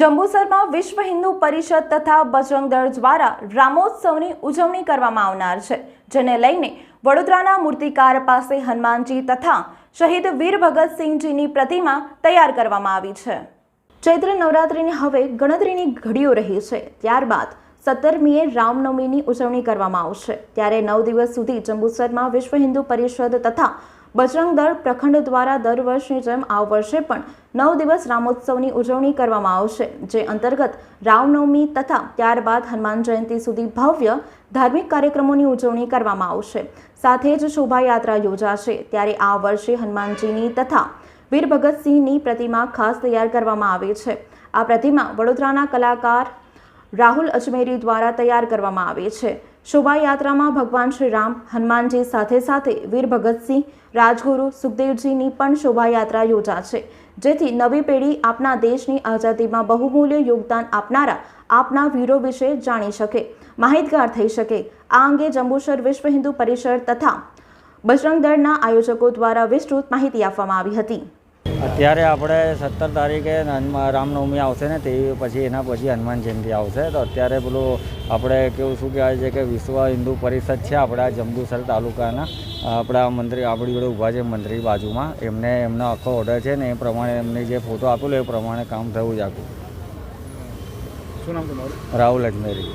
જંબુસરમાં વિશ્વ હિન્દુ પરિષદ તથા બજરંગ દળ દ્વારા રામોત્સવની ઉજવણી કરવામાં આવનાર છે, જેને લઈને વડોદરાના મૂર્તિકાર પાસે હનુમાનજી તથા શહીદ વીર ભગતસિંહજીની પ્રતિમા તૈયાર કરવામાં આવી છે। ચૈત્ર નવરાત્રિની હવે ગણતરીની ઘડીઓ રહી છે, ત્યારબાદ 17મીએ રામનવમીની ઉજવણી કરવામાં આવશે। ત્યારે 9 દિવસ સુધી જંબુસરમાં વિશ્વ હિન્દુ પરિષદ તથા બજરંગ દળ પ્રખંડ દ્વારા દર વર્ષની જેમ આ વર્ષે પણ 9 દિવસ રામોત્સવની ઉજવણી કરવામાં આવશે, જે અંતર્ગત રામનવમી તથા ત્યારબાદ હનુમાન જયંતિ સુધી ભવ્ય ધાર્મિક કાર્યક્રમોની ઉજવણી કરવામાં આવશે। સાથે જ શોભાયાત્રા યોજાશે। ત્યારે આ વર્ષે હનુમાનજીની તથા વીર ભગતસિંહની પ્રતિમા ખાસ તૈયાર કરવામાં આવી છે। આ પ્રતિમા વડોદરાના કલાકાર રાહુલ અજમેરી દ્વારા તૈયાર કરવામાં આવી છે। શોભાયાત્રામાં ભગવાન શ્રી રામ, હનુમાનજી સાથે સાથે વીર ભગતસિંહ, રાજગુરુ સુખદેવજીની પણ શોભાયાત્રા યોજાશે, જેથી નવી પેઢી આપના દેશની આઝાદીમાં બહુમૂલ્ય યોગદાન આપનારા આપના વીરો વિશે જાણી શકે, માહિતગાર થઈ શકે। આ અંગે જંબુસર વિશ્વ હિન્દુ પરિષદ તથા બજરંગ દળના આયોજકો દ્વારા વિસ્તૃત માહિતી આપવામાં આવી હતી। અત્યારે આપણે 17 તારીખે રામનવમી આવશે ને, તે પછી એના પછી હનુમાન જયંતિ આવશે। તો અત્યારે પેલું આપણે કેવું શું કહેવાય છે કે વિશ્વ હિન્દુ પરિષદ છે આપણા જંબુસર તાલુકાના, આપણા મંત્રી આપણી જોડે ઊભા છે મંત્રી બાજુમાં, એમનો આખો ઓર્ડર છે ને એ પ્રમાણે એમને જે ફોટો આપેલો એ પ્રમાણે કામ થયું જ આખું। શું નામ તમારું? રાહુલ અજમેરી।